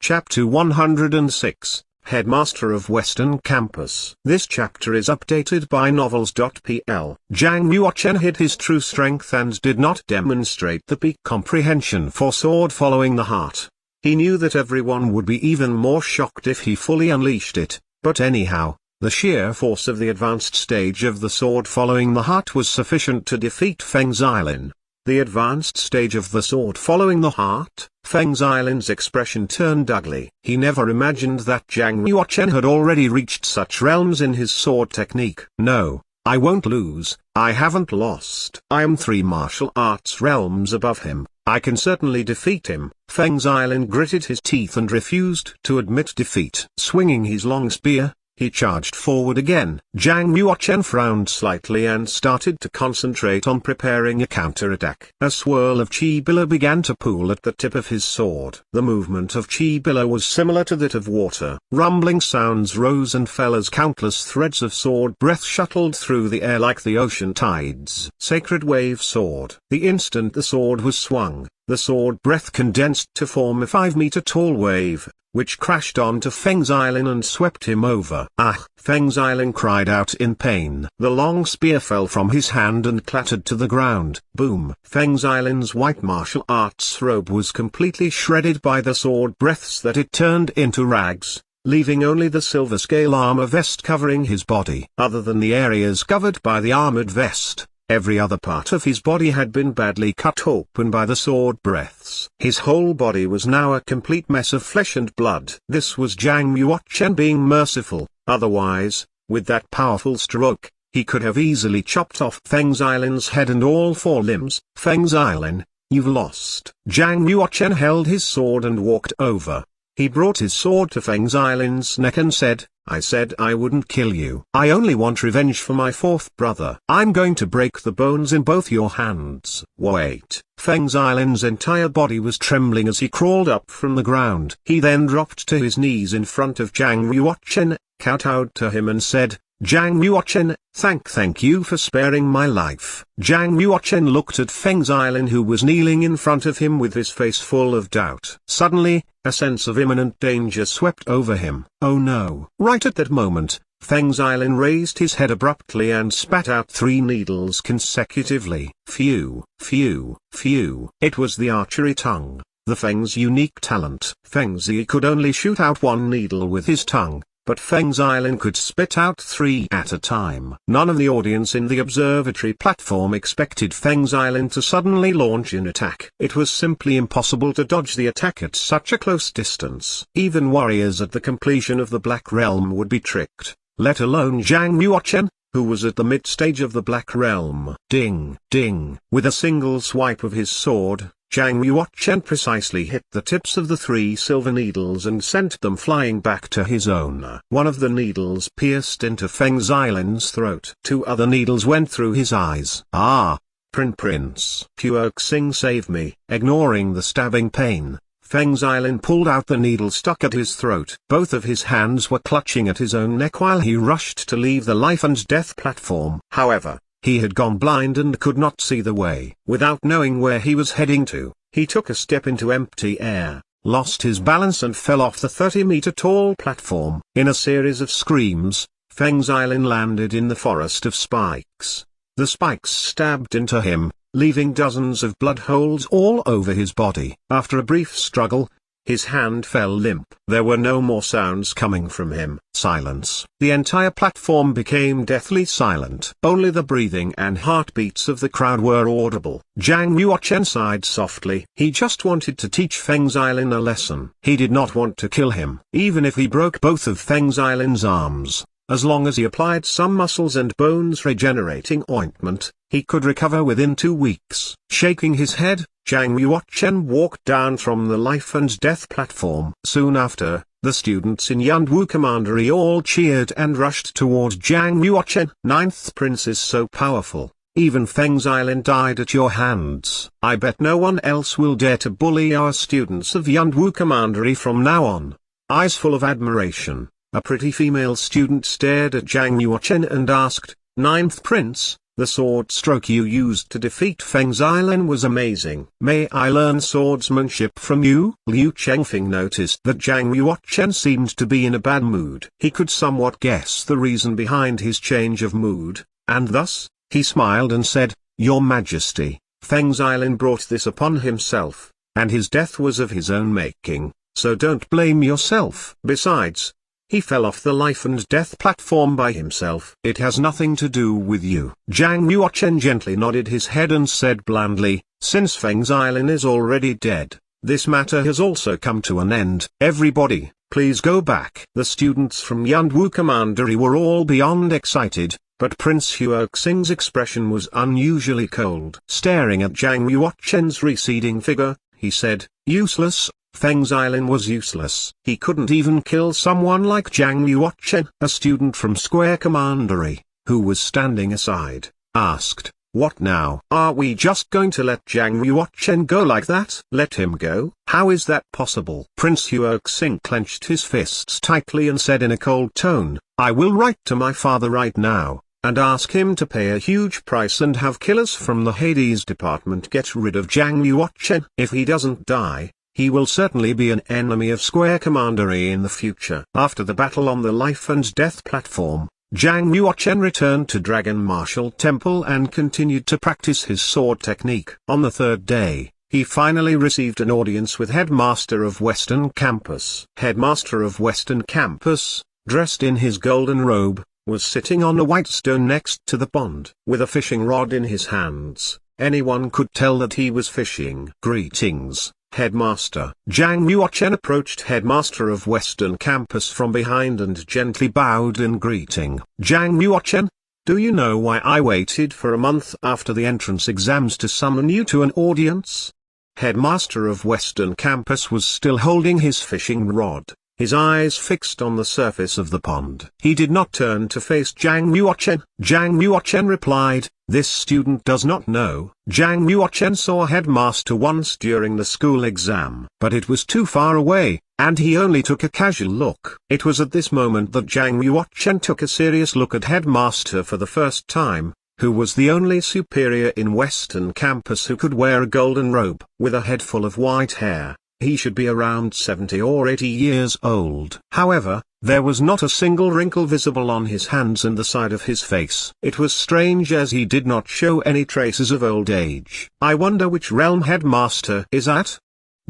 Chapter 106, Headmaster of Western Campus. This chapter is updated by novels.pl. Zhang Yuochen hid his true strength and did not demonstrate the peak comprehension for sword following the heart. He knew that everyone would be even more shocked if he fully unleashed it, but anyhow, the sheer force of the advanced stage of the sword following the heart was sufficient to defeat Feng Zilin. The advanced stage of the sword following the heart, Feng Zilin's expression turned ugly. He never imagined that Zhang Yuochen had already reached such realms in his sword technique. No, I won't lose, I haven't lost. I am 3 martial arts realms above him, I can certainly defeat him. Feng Zilin gritted his teeth and refused to admit defeat. Swinging his long spear, he charged forward again. Zhang Yuochen frowned slightly and started to concentrate on preparing a counterattack. A swirl of chi billow began to pool at the tip of his sword. The movement of chi billow was similar to that of water. Rumbling sounds rose and fell as countless threads of sword breath shuttled through the air like the ocean tides. Sacred wave sword. The instant the sword was swung, the sword breath condensed to form a 5-meter-tall wave, which crashed onto Feng Zilin and swept him over. Ah! Feng Zilin cried out in pain. The long spear fell from his hand and clattered to the ground. Boom! Feng Zilin's white martial arts robe was completely shredded by the sword breaths that it turned into rags, leaving only the silver scale armor vest covering his body. Other than the areas covered by the armored vest, every other part of his body had been badly cut open by the sword breaths. His whole body was now a complete mess of flesh and blood. This was Zhang Yuochen being merciful, otherwise, with that powerful stroke, he could have easily chopped off Feng Zilin's head and all 4 limbs. Feng Zilin, you've lost. Zhang Yuochen held his sword and walked over. He brought his sword to Feng Zilin's neck and said, I said I wouldn't kill you. I only want revenge for my 4th brother. I'm going to break the bones in both your hands. Wait. Feng Zilin's entire body was trembling as he crawled up from the ground. He then dropped to his knees in front of Zhang Yuochen, kowtowed to him and said, Zhang Yuochen, thank you for sparing my life. Zhang Yuochen looked at Feng Zilin who was kneeling in front of him with his face full of doubt. Suddenly, a sense of imminent danger swept over him. Oh no! Right at that moment, Feng Zilin raised his head abruptly and spat out 3 needles consecutively. Phew, phew, phew. It was the archery tongue, the Feng's unique talent. Feng Zi could only shoot out 1 needle with his tongue, but Feng Zilin could spit out 3 at a time. None of the audience in the observatory platform expected Feng Zilin to suddenly launch an attack. It was simply impossible to dodge the attack at such a close distance. Even warriors at the completion of the Black Realm would be tricked, let alone Zhang Yuochen, who was at the mid-stage of the Black Realm. Ding, ding. With a single swipe of his sword, Zhang Yuochen precisely hit the tips of the 3 silver needles and sent them flying back to his own. One of the needles pierced into Feng Zilin's throat. 2 other needles went through his eyes. Ah! Prince. Pure Xing save me. Ignoring the stabbing pain, Feng Zilin pulled out the needle stuck at his throat. Both of his hands were clutching at his own neck while he rushed to leave the life and death platform. However, he had gone blind and could not see the way. Without knowing where he was heading to, he took a step into empty air, lost his balance and fell off the 30-meter-tall platform. In a series of screams, Feng Zilin landed in the forest of spikes. The spikes stabbed into him, leaving dozens of blood holes all over his body. After a brief struggle, his hand fell limp. There were no more sounds coming from him. Silence. The entire platform became deathly silent. Only the breathing and heartbeats of the crowd were audible. Zhang Yuochen sighed softly. He just wanted to teach Feng Zilin a lesson. He did not want to kill him. Even if he broke both of Feng Zilin's arms, as long as he applied some muscles and bones regenerating ointment, he could recover within 2 weeks. Shaking his head, Zhang Yuochen walked down from the life and death platform. Soon after, the students in Yunwu Commandery all cheered and rushed towards Zhang Yuochen. 9th Prince is so powerful, even Feng Zilin died at your hands. I bet no one else will dare to bully our students of Yunwu Commandery from now on. Eyes full of admiration, a pretty female student stared at Zhang Yuochen and asked, 9th Prince, The sword stroke you used to defeat Feng Xilen was amazing. May I learn swordsmanship from you? Liu Chengfeng noticed that Zhang Yuochen seemed to be in a bad mood. He could somewhat guess the reason behind his change of mood, and thus, he smiled and said, Your Majesty, Feng Xilen brought this upon himself, and his death was of his own making, so don't blame yourself. Besides, he fell off the life and death platform by himself. It has nothing to do with you. Zhang Yuochen gently nodded his head and said blandly, since Feng Xilen is already dead, this matter has also come to an end. Everybody, please go back. The students from Yunwu Commandery were all beyond excited, but Prince Huoxing's expression was unusually cold. Staring at Zhang Yuochen's receding figure, he said, useless. Feng Xilen was useless. He couldn't even kill someone like Zhang Yuochen. A student from Square Commandery, who was standing aside, asked, what now? Are we just going to let Zhang Yuochen go like that? Let him go? How is that possible? Prince Huoxing clenched his fists tightly and said in a cold tone, I will write to my father right now, and ask him to pay a huge price and have killers from the Hades department get rid of Zhang Yuochen. If he doesn't die, he will certainly be an enemy of Square Commandery in the future. After the battle on the life and death platform, Zhang Yuochen returned to Dragon Martial Temple and continued to practice his sword technique. On the third day, he finally received an audience with Headmaster of Western Campus. Headmaster of Western Campus, dressed in his golden robe, was sitting on a white stone next to the pond. With a fishing rod in his hands, anyone could tell that he was fishing. Greetings, Headmaster. Zhang Yuochen approached Headmaster of Western Campus from behind and gently bowed in greeting. Zhang Yuochen, do you know why I waited for a month after the entrance exams to summon you to an audience? Headmaster of Western Campus was still holding his fishing rod, his eyes fixed on the surface of the pond. He did not turn to face Zhang Yuochen. Zhang Yuochen replied, this student does not know. Zhang Yuochen saw Headmaster once during the school exam, but it was too far away, and he only took a casual look. It was at this moment that Zhang Yuochen took a serious look at Headmaster for the first time, who was the only superior in Western Campus who could wear a golden robe. With a head full of white hair, he should be around 70 or 80 years old. However, there was not a single wrinkle visible on his hands and the side of his face. It was strange as he did not show any traces of old age. I wonder which realm Headmaster is at?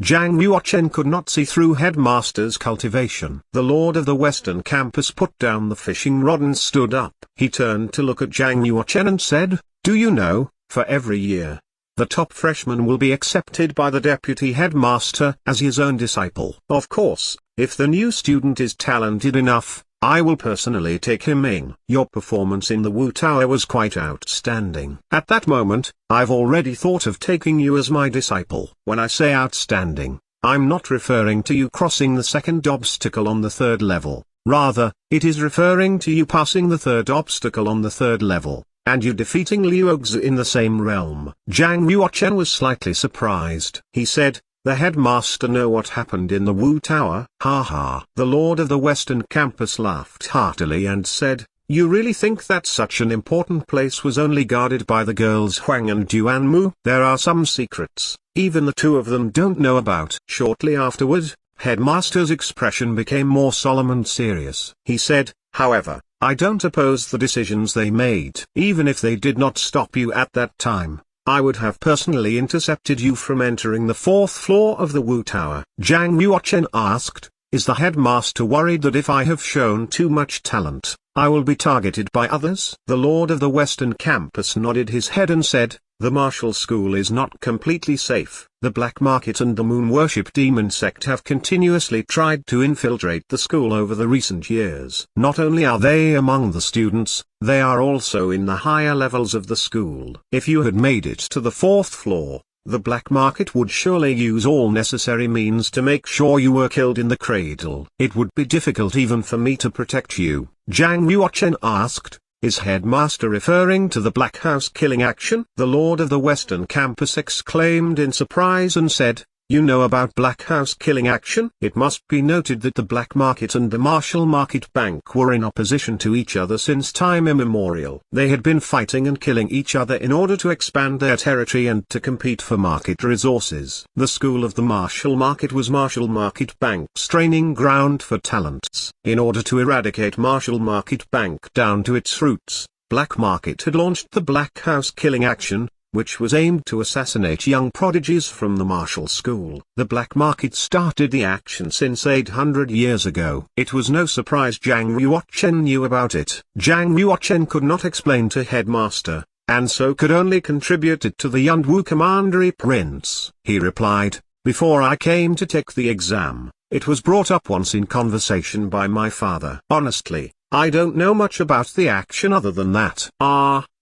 Zhang Yuochen could not see through Headmaster's cultivation. The Lord of the Western Campus put down the fishing rod and stood up. He turned to look at Zhang Yuochen and said, do you know, for every year, the top freshman will be accepted by the deputy headmaster as his own disciple. Of course, if the new student is talented enough, I will personally take him in. Your performance in the Wu Tower was quite outstanding. At that moment, I've already thought of taking you as my disciple. When I say outstanding, I'm not referring to you crossing the second obstacle on the third level. Rather, it is referring to you passing the third obstacle on the third level, and you defeating Liuoxi in the same realm. Zhang Yuochen was slightly surprised. He said, the headmaster know what happened in the Wu Tower? Ha ha. The Lord of the Western Campus laughed heartily and said, you really think that such an important place was only guarded by the girls Huang and Duanmu? There are some secrets, even the two of them don't know about. Shortly afterward, Headmaster's expression became more solemn and serious. He said, however, I don't oppose the decisions they made. Even if they did not stop you at that time, I would have personally intercepted you from entering the fourth floor of the Wu Tower. Zhang Yuochen asked, is the headmaster worried that if I have shown too much talent, I will be targeted by others? The Lord of the Western Campus nodded his head and said, the martial school is not completely safe. The Black Market and the Moon Worship Demon Sect have continuously tried to infiltrate the school over the recent years. Not only are they among the students, they are also in the higher levels of the school. If you had made it to the fourth floor, the Black Market would surely use all necessary means to make sure you were killed in the cradle. It would be difficult even for me to protect you. Zhang Yuochen asked, is Headmaster referring to the Black House killing action? The Lord of the Western Campus exclaimed in surprise and said, You know about Black House killing action? It must be noted that the Black Market and the Marshall Market Bank were in opposition to each other since time immemorial. They had been fighting and killing each other in order to expand their territory and to compete for market resources. The school of the Marshall Market was Marshall Market Bank's training ground for talents. In order to eradicate Marshall Market Bank down to its roots, Black Market had launched the Black House killing action, which was aimed to assassinate young prodigies from the Marshall School. The Black Market started the action since 800 years ago. It was no surprise Zhang Yuochen knew about it. Zhang Yuochen could not explain to Headmaster, and so could only contribute it to the Yunwu Commandery Prince. He replied, "Before I came to take the exam, it was brought up once in conversation by my father. Honestly, I don't know much about the action other than that."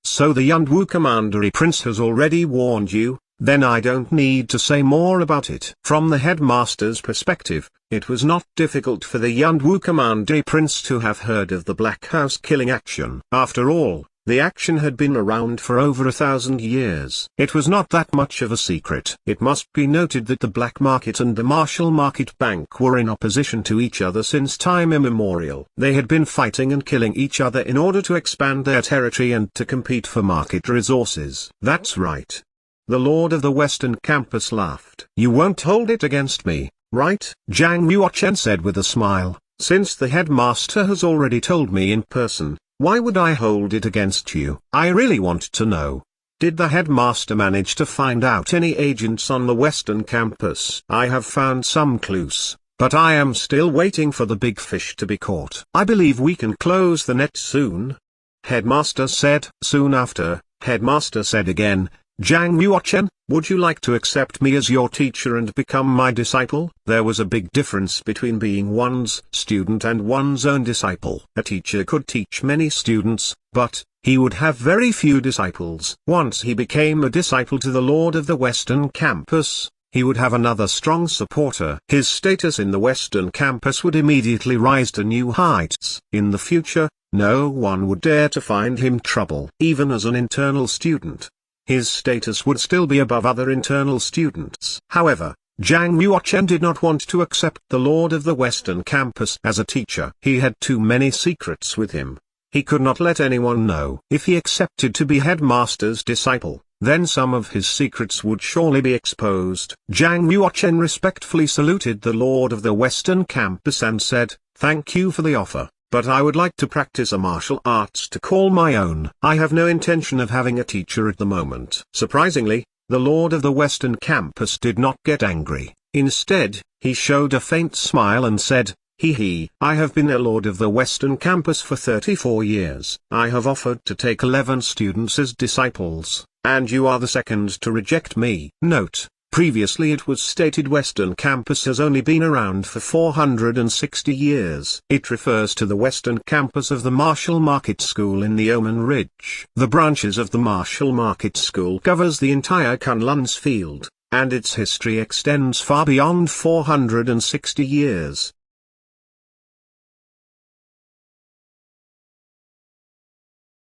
So the Yunwu Commandery Prince has already warned you, then I don't need to say more about it. From the Headmaster's perspective, it was not difficult for the Yunwu Commandery Prince to have heard of the Black House killing action. After all, the action had been around for over 1,000 years. It was not that much of a secret. It must be noted that the Black Market and the Marshall Market Bank were in opposition to each other since time immemorial. They had been fighting and killing each other in order to expand their territory and to compete for market resources. That's right. The Lord of the Western Campus laughed. "You won't hold it against me, right?" Zhang Yuochen said with a smile. "Since the Headmaster has already told me in person, why would I hold it against you? I really want to know. Did the Headmaster manage to find out any agents on the Western Campus? I have found some clues, but I am still waiting for the big fish to be caught. I believe we can close the net soon," Headmaster said. Soon after, Headmaster said again, "Zhang Yuochen, would you like to accept me as your teacher and become my disciple?" There was a big difference between being one's student and one's own disciple. A teacher could teach many students, but he would have very few disciples. Once he became a disciple to the Lord of the Western Campus, he would have another strong supporter. His status in the Western Campus would immediately rise to new heights. In the future, no one would dare to find him trouble. Even as an internal student, his status would still be above other internal students. However, Zhang Yuochen did not want to accept the Lord of the Western Campus as a teacher. He had too many secrets with him. He could not let anyone know. If he accepted to be Headmaster's disciple, then some of his secrets would surely be exposed. Zhang Yuochen respectfully saluted the Lord of the Western Campus and said, "Thank you for the offer, but I would like to practice a martial arts to call my own. I have no intention of having a teacher at the moment." Surprisingly, the Lord of the Western Campus did not get angry. Instead, he showed a faint smile and said, I have been a Lord of the Western Campus for 34 years. I have offered to take 11 students as disciples, and you are the second to reject me." Note: previously it was stated Western Campus has only been around for 460 years. It refers to the Western Campus of the Marshall Market School in the Oman Ridge. The branches of the Marshall Market School covers the entire Kunlun's field, and its history extends far beyond 460 years.